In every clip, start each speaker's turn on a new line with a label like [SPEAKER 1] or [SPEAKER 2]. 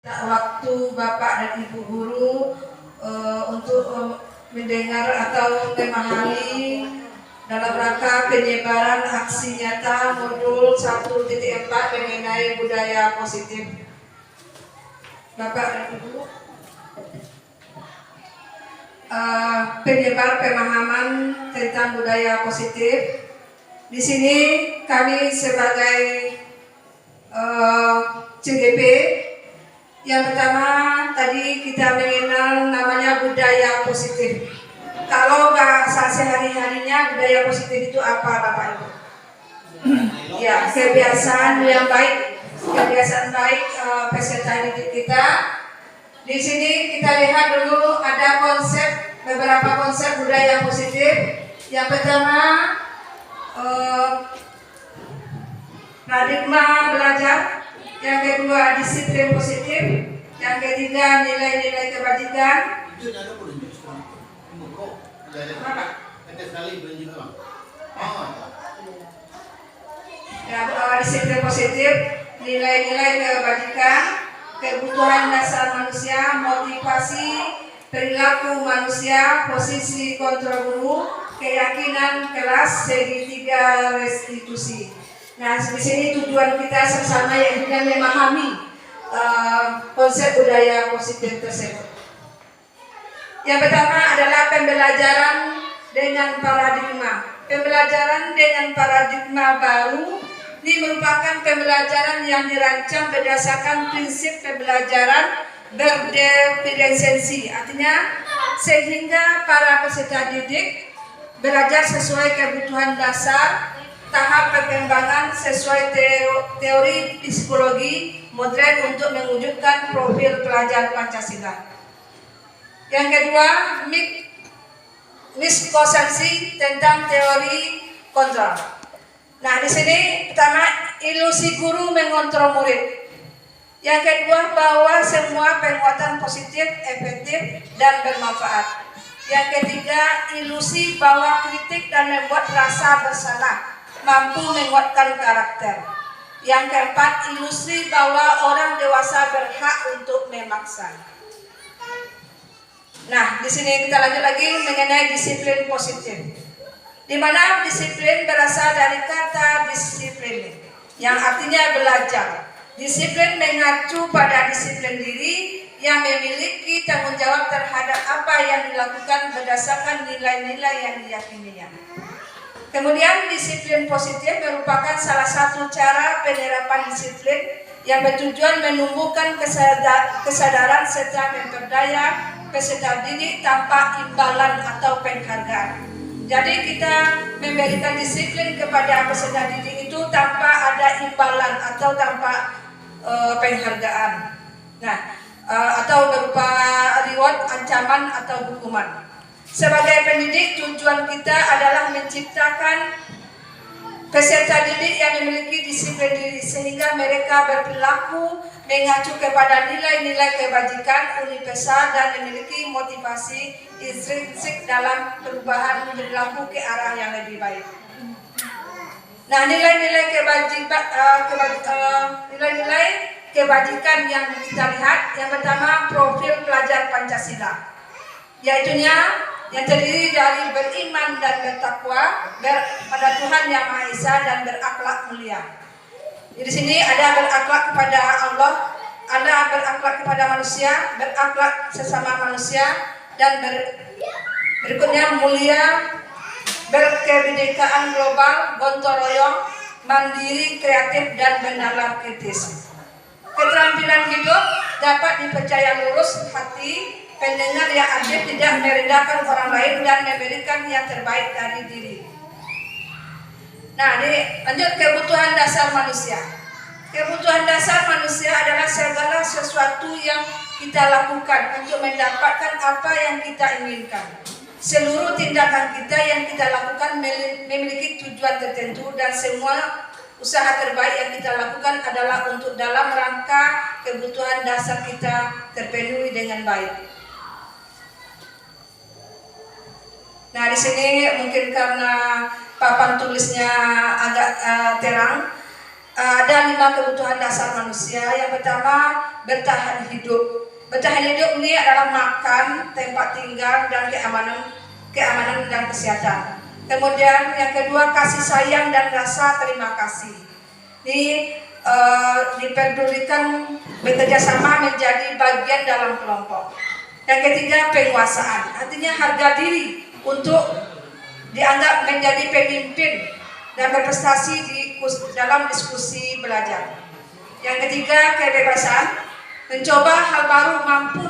[SPEAKER 1] Waktu Bapak dan Ibu guru untuk mendengar atau memahami dalam rangka penyebaran aksi nyata modul 1.4 mengenai budaya positif. Bapak dan Ibu, penyebar pemahaman tentang budaya positif. Di sini kami sebagai CGP, yang pertama tadi kita mengenal namanya budaya positif. Kalau bahasa sehari-harinya budaya positif itu apa, Bapak Ibu? Ya, kebiasaan yang baik, peserta didik kita. Di sini kita lihat dulu ada beberapa konsep budaya positif. Yang pertama, paradigma belajar. Yang kedua, disiplin positif. Yang ketiga, nilai-nilai kebajikan. Disiplin positif, nilai-nilai kebajikan, kebutuhan dasar manusia, motivasi, perilaku manusia, posisi kontrol guru, keyakinan kelas, segitiga restitusi. Nah, di sini tujuan kita bersama yang dengan memahami konsep budaya positif tersebut. Yang pertama adalah pembelajaran dengan paradigma. Pembelajaran dengan paradigma baru ini merupakan pembelajaran yang dirancang berdasarkan prinsip pembelajaran berdiferensiasi. Artinya sehingga para peserta didik belajar sesuai kebutuhan dasar, tahap perkembangan sesuai teori psikologi modern untuk mewujudkan profil pelajar Pancasila. Yang kedua, miskonsepsi tentang teori kontrol. Nah, di sini pertama, ilusi guru mengontrol murid. Yang kedua, bahwa semua penguatan positif, efektif, dan bermanfaat. Yang ketiga, ilusi bahwa kritik dan membuat rasa bersalah mampu menguatkan karakter. Yang keempat, ilusi bahwa orang dewasa berhak untuk memaksa. Nah, di sini kita lanjut lagi mengenai disiplin positif. Di mana disiplin berasal dari kata disiplin, yang artinya belajar. Disiplin mengacu pada disiplin diri yang memiliki tanggung jawab terhadap apa yang dilakukan berdasarkan nilai-nilai yang diyakininya. Kemudian disiplin positif merupakan salah satu cara penerapan disiplin yang bertujuan menumbuhkan kesadaran serta memperdaya peserta didik tanpa imbalan atau penghargaan. Jadi kita memberikan disiplin kepada peserta didik itu tanpa ada imbalan atau tanpa penghargaan. Nah, atau berupa reward, ancaman atau hukuman. Sebagai pendidik, tujuan kita adalah menciptakan peserta didik yang memiliki disiplin diri sehingga mereka berperilaku mengacu kepada nilai-nilai kebajikan universal dan memiliki motivasi intrinsik dalam perubahan perilaku ke arah yang lebih baik. Nah, nilai-nilai kebajikan yang kita lihat, yang pertama profil pelajar Pancasila, yaitunya yang terdiri dari beriman dan bertakwa pada Tuhan Yang Maha Esa dan berakhlak mulia. Di sini ada berakhlak kepada Allah, ada berakhlak kepada manusia, berakhlak sesama manusia, dan berikutnya mulia, berkebinekaan global, gotong royong, mandiri, kreatif, dan bernalar kritis. Keterampilan hidup dapat dipercaya lurus hati, pendengar yang aktif, tidak merendahkan orang lain, dan memberikan yang terbaik dari diri. Nah, lanjut kebutuhan dasar manusia. Kebutuhan dasar manusia adalah segala sesuatu yang kita lakukan untuk mendapatkan apa yang kita inginkan. Seluruh tindakan kita yang kita lakukan memiliki tujuan tertentu, dan semua usaha terbaik yang kita lakukan adalah untuk dalam rangka kebutuhan dasar kita terpenuhi dengan baik. Nah, di sini mungkin karena papan tulisnya agak terang, ada 5 kebutuhan dasar manusia. Yang pertama, bertahan hidup. Bertahan hidup ini adalah makan, tempat tinggal, dan keamanan dan kesehatan. Kemudian yang kedua, kasih sayang dan rasa terima kasih. Ini diperdulikan bekerja sama menjadi bagian dalam kelompok. Yang ketiga, penguasaan, artinya harga diri untuk dianggap menjadi pemimpin dan berprestasi dalam diskusi belajar. Yang ketiga, kebebasan, mencoba hal baru, mampu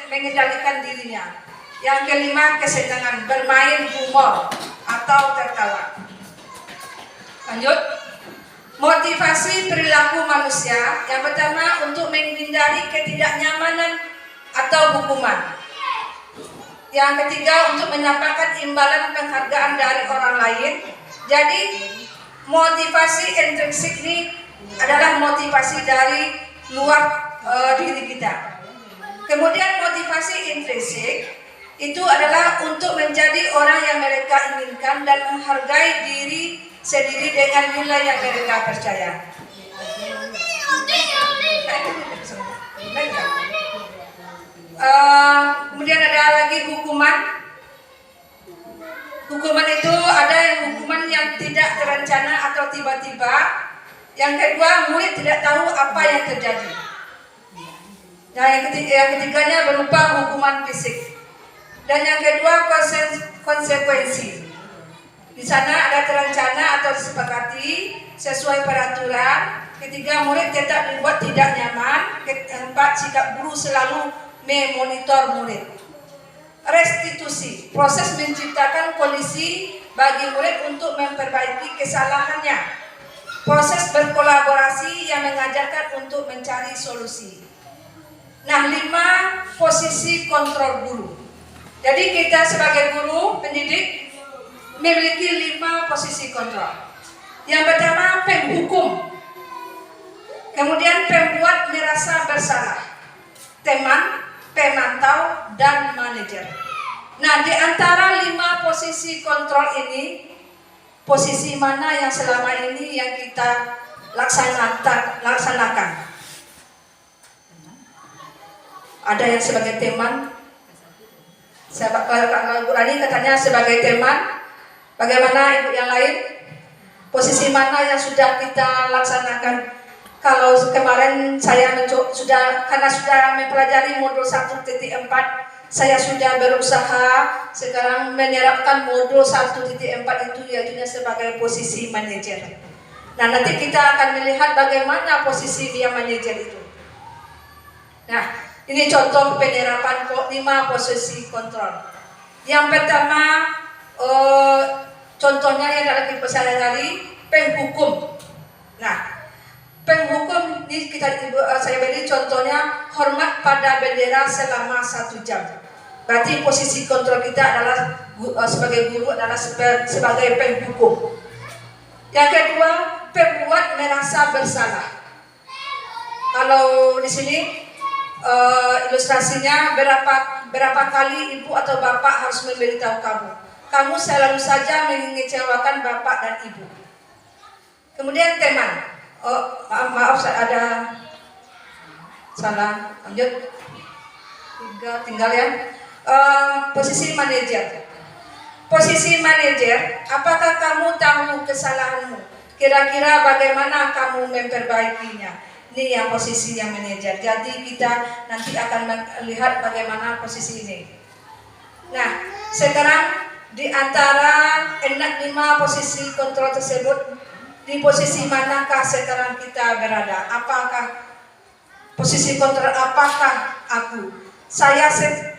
[SPEAKER 1] mengendalikan dirinya. Yang kelima, kesenangan, bermain humor atau tertawa. Lanjut. Motivasi perilaku manusia. Yang pertama, untuk menghindari ketidaknyamanan atau hukuman. Yang ketiga, untuk mendapatkan imbalan penghargaan dari orang lain. Jadi motivasi intrinsik ini adalah motivasi dari luar diri kita. Kemudian motivasi intrinsik itu adalah untuk menjadi orang yang mereka inginkan dan menghargai diri sendiri dengan nilai yang mereka percaya. Kemudian ada lagi hukuman. Hukuman itu ada yang hukuman yang tidak terencana atau tiba-tiba. Yang kedua, murid tidak tahu apa yang terjadi. Nah, yang ketiganya berupa hukuman fisik. Dan yang kedua, konsekuensi. Di sana ada terencana atau disepakati sesuai peraturan. Ketiga, murid tetap dibuat tidak nyaman. Keempat, sikap guru selalu memonitor murid. Restitusi, proses menciptakan kondisi bagi murid untuk memperbaiki kesalahannya. Proses berkolaborasi yang mengajarkan untuk mencari solusi. Nah, 5, posisi kontrol guru. Jadi kita sebagai guru pendidik memiliki 5 posisi kontrol. Yang pertama, penghukum. Kemudian pembuat merasa bersalah, teman, pemantau, dan manajer. Nah, di antara 5 posisi kontrol ini, posisi mana yang selama ini yang kita laksanakan? Ada yang sebagai teman. Kalau Bu Rani katanya sebagai teman. Bagaimana ibu yang lain? Posisi mana yang sudah kita laksanakan? Kalau kemarin saya karena sudah mempelajari modul 1.4, saya sudah berusaha sekarang menerapkan modul 1.4 itu, yaitu sebagai posisi manajer. Nah, nanti kita akan melihat bagaimana posisi dia manajer itu. Nah, ini contoh penerapan 5 posisi kontrol. Yang pertama, contohnya yang dalam tipe saya tadi, penghukum. Nah, penghukum ini saya beri contohnya, hormat pada bendera selama 1 jam. Berarti posisi kontrol kita adalah sebagai guru adalah sebagai penghukum. Yang kedua, pembuat merasa bersalah. Kalau di sini ilustrasinya, berapa kali ibu atau bapak harus memberitahu kamu selalu saja mengecewakan bapak dan ibu. Kemudian teman. Maaf ada salah. Lanjut. 3 tinggal ya. Posisi manajer. Posisi manajer, apakah kamu tahu kesalahanmu? Kira-kira bagaimana kamu memperbaikinya? Ini yang posisi yang manajer. Jadi kita nanti akan melihat bagaimana posisi ini. Nah, sekarang di antara 5 posisi kontrol tersebut, di posisi manakah sekarang kita berada? Apakah posisi kontrol, apakah aku? Saya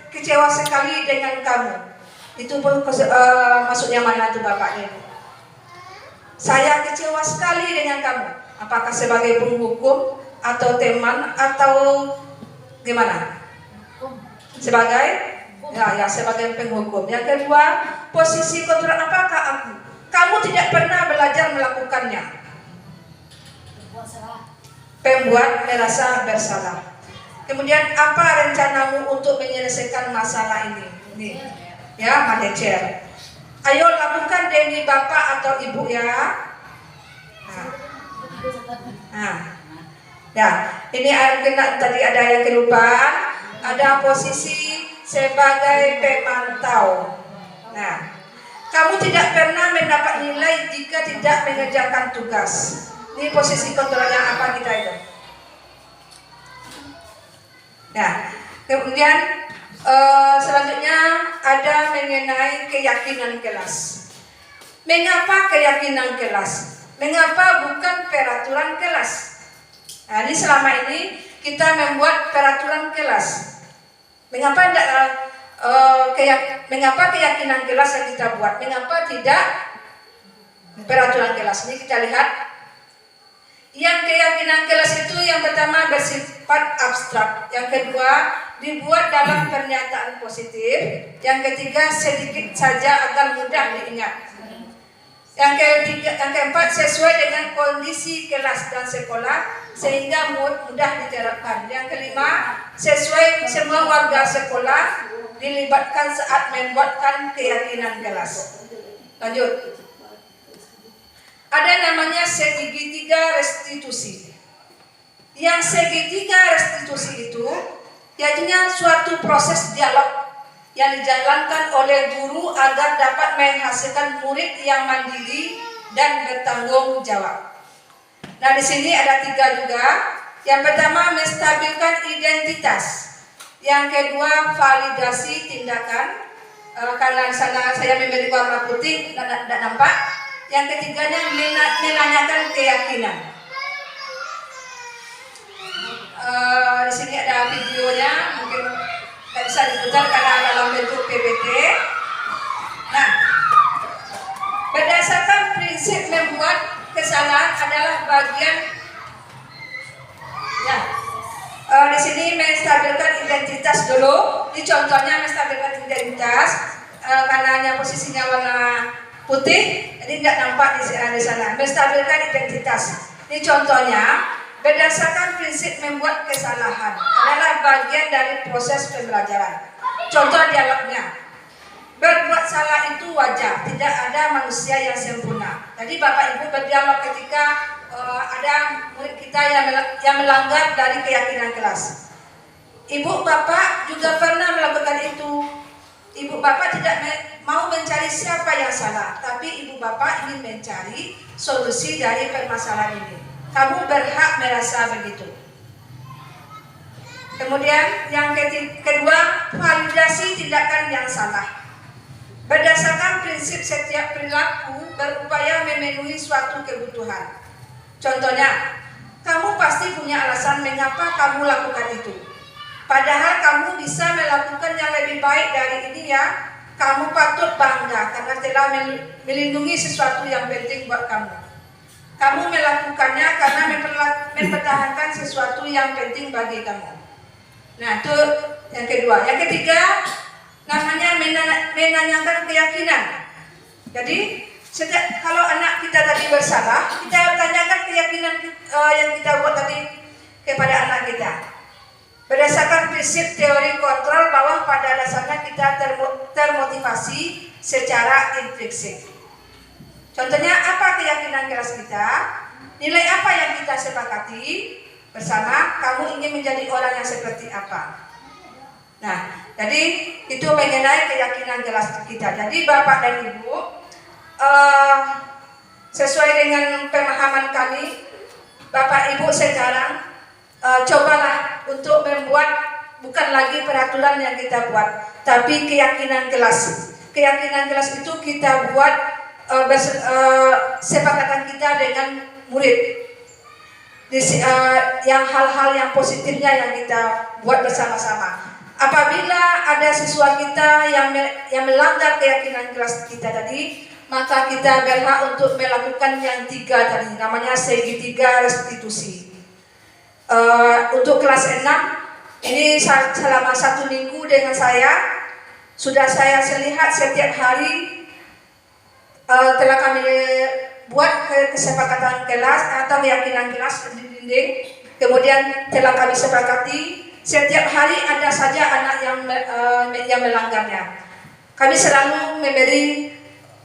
[SPEAKER 1] kecewa sekali dengan kamu. Itu maksudnya mana tuh bapaknya? Saya kecewa sekali dengan kamu. Apakah sebagai penghukum atau teman atau gimana? Sebagai sebagai penghukum. Yang kedua, posisi kontrol, apakah aku? Kamu tidak pernah belajar melakukannya. Pembuat merasa bersalah. Kemudian, apa rencanamu untuk menyelesaikan masalah ini? Nih, ya, manajer. Ayo lakukan demi bapak atau ibu ya. Nah. Nah, ya, ini tadi ada yang kelupaan, ada posisi sebagai pemantau. Nah, kamu tidak pernah mendapat nilai jika tidak mengerjakan tugas. Ini posisi kontrolnya apa kita itu. Nah, kemudian selanjutnya ada mengenai keyakinan kelas. Mengapa keyakinan kelas? Mengapa bukan peraturan kelas? Nah, ini selama ini kita membuat peraturan kelas. Mengapa mengapa keyakinan kelas yang kita buat? Mengapa tidak peraturan kelas? Ini kita lihat. Yang keyakinan kelas itu yang pertama bersifat abstrak, yang kedua dibuat dalam pernyataan positif, yang ketiga sedikit saja agar mudah diingat, yang keempat sesuai dengan kondisi kelas dan sekolah sehingga mudah diterapkan, yang kelima sesuai semua warga sekolah dilibatkan saat membuatkan keyakinan kelas. Lanjut. Ada namanya segitiga restitusi. Yang segitiga restitusi itu yaitu suatu proses dialog yang dijalankan oleh guru agar dapat menghasilkan murid yang mandiri dan bertanggung jawab. Nah, di sini ada 3 juga. Yang pertama menstabilkan identitas. Yang kedua validasi tindakan. Karena di sana saya memberi warna putih tidak nampak. Yang ketiganya menanyakan keyakinan. Di sini ada videonya, mungkin tidak bisa diputar karena dalam bentuk PPT. Nah, berdasarkan prinsip membuat kesalahan adalah bagian. Ya, di sini menstabilkan identitas dulu. Ini contohnya menstabilkan identitas karena hanya posisinya warna putih, jadi tidak nampak di sana. Menstabilkan identitas. Ini contohnya, berdasarkan prinsip membuat kesalahan adalah bagian dari proses pembelajaran. Contoh dialognya. Berbuat salah itu wajar, tidak ada manusia yang sempurna. Jadi Bapak Ibu berdialog ketika ada murid kita yang melanggar dari keyakinan kelas. Ibu Bapak juga pernah melakukan itu. Ibu Bapak tidak mau mencari siapa yang salah, tapi Ibu Bapak ingin mencari solusi dari permasalahan ini. Kamu berhak merasa begitu. Kemudian yang kedua, validasi tindakan yang salah. Berdasarkan prinsip setiap perilaku berupaya memenuhi suatu kebutuhan. Contohnya, kamu pasti punya alasan mengapa kamu lakukan itu. Padahal kamu bisa melakukan yang lebih baik dari ini ya. Kamu patut bangga karena telah melindungi sesuatu yang penting buat kamu. Kamu melakukannya karena mempertahankan sesuatu yang penting bagi kamu. Nah, itu yang kedua. Yang ketiga, namanya menanyakan keyakinan. Jadi, kalau anak kita tadi bersalah, kita tanyakan keyakinan yang kita buat tadi kepada anak kita. Berdasarkan prinsip teori kontrol bahwa pada dasarnya kita termotivasi secara intrinsik. Contohnya, apa keyakinan kelas kita? Nilai apa yang kita sepakati bersama? Kamu ingin menjadi orang yang seperti apa? Nah, jadi itu mengenai keyakinan kelas kita. Jadi Bapak dan Ibu, sesuai dengan pemahaman kami, Bapak Ibu sekarang cobalah untuk membuat bukan lagi peraturan yang kita buat, tapi keyakinan kelas. Keyakinan kelas itu kita buat sepakatan kita dengan murid. Yang hal-hal yang positifnya yang kita buat bersama-sama. Apabila ada siswa kita yang melanggar keyakinan kelas kita tadi, maka kita berhak untuk melakukan yang 3 tadi, namanya segitiga restitusi. Untuk kelas 6 ini selama 1 minggu dengan saya sudah saya lihat setiap hari telah kami buat kesepakatan kelas atau keyakinan kelas di dinding. Kemudian telah kami sepakati setiap hari ada saja anak yang melanggarnya. Kami selalu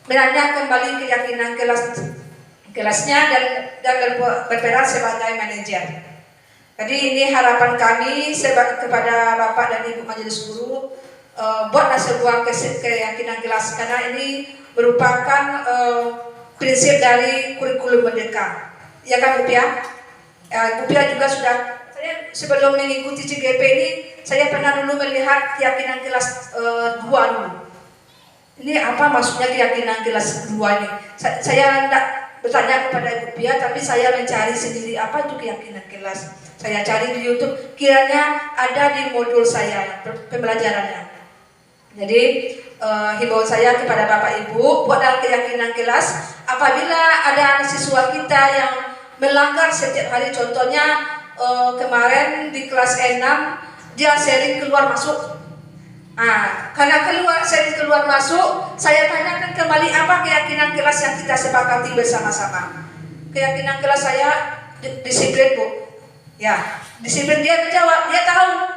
[SPEAKER 1] menanya kembali keyakinan kelasnya dan berperan sebagai manajer. Jadi ini harapan kami kepada Bapak dan Ibu Majelis Guru, buatlah sebuah keyakinan kelas, karena ini merupakan prinsip dari kurikulum merdeka. Ya kan Bu Pia? Bu Pia juga sudah, saya sebelum mengikuti CGP ini, saya pernah dulu melihat keyakinan kelas 2 dulu. Ini apa maksudnya keyakinan kelas 2 ini? Saya tidak bertanya kepada Ibu Pia, tapi saya mencari sendiri apa itu keyakinan kelas. Saya cari di YouTube, kiranya ada di modul saya pembelajarannya. Jadi himbauan saya kepada Bapak Ibu, buatlah keyakinan kelas. Apabila ada siswa kita yang melanggar setiap hari, contohnya kemarin di kelas 6 dia sering keluar masuk. Karena sering keluar masuk, saya tanyakan kembali apa keyakinan kelas yang kita sepakati bersama-sama. Keyakinan kelas saya disiplin, Bu. Ya, disiplin. Dia menjawab, dia tahu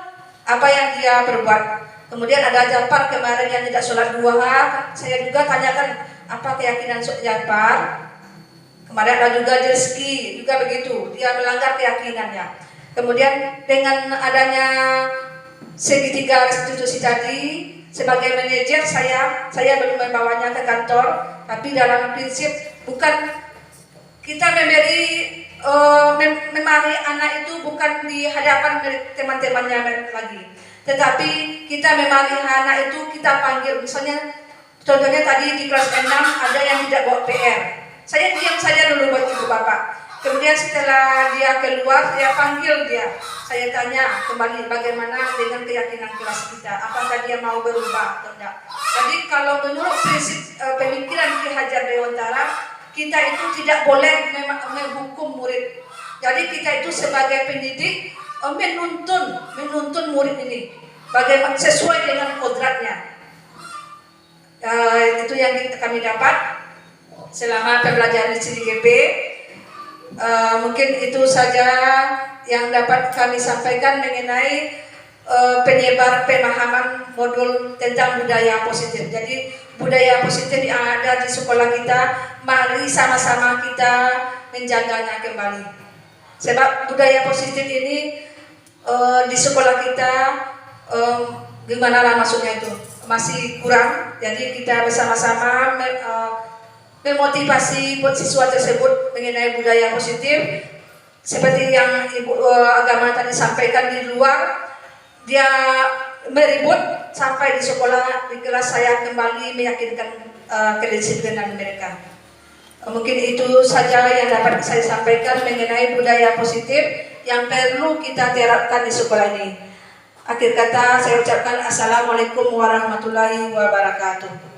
[SPEAKER 1] apa yang dia berbuat. Kemudian ada Japar kemarin yang tidak sholat duha, saya juga tanyakan apa keyakinan Japar. Kemarin ada juga Jerski, juga begitu, dia melanggar keyakinannya. Kemudian dengan adanya segitiga restitusi tadi, sebagai manajer saya belum membawanya ke kantor, tapi dalam prinsip bukan kita memari anak itu bukan di hadapan teman-temannya lagi, tetapi kita memari anak itu kita panggil. Misalnya contohnya tadi di kelas 6 ada yang tidak bawa PR, saya diam saja dulu buat ibu bapak. Kemudian setelah dia keluar, saya panggil dia, saya tanya kembali bagaimana dengan keyakinan kelas kita, apakah dia mau berubah atau tidak. Jadi kalau menurut prinsip pemikiran Ki Hajar Dewantara, kita itu tidak boleh menghukum murid. Jadi kita itu sebagai pendidik menuntun murid ini bagaimana sesuai dengan kodratnya. Itu yang kami dapat selama pembelajaran di CGP. Mungkin itu saja yang dapat kami sampaikan mengenai penyebar pemahaman modul tentang budaya positif. Jadi budaya positif yang ada di sekolah kita, mari sama-sama kita menjaganya kembali. Sebab budaya positif ini di sekolah kita gimana lah maksudnya itu masih kurang. Jadi kita bersama-sama memotivasi buat siswa tersebut mengenai budaya positif. Seperti yang Ibu Agama tadi sampaikan, di luar dia meribut, sampai di sekolah di kelas saya kembali meyakinkan kedisiplinan mereka. Mungkin itu saja yang dapat saya sampaikan mengenai budaya positif yang perlu kita terapkan di sekolah ini. Akhir kata saya ucapkan Assalamualaikum warahmatullahi wabarakatuh.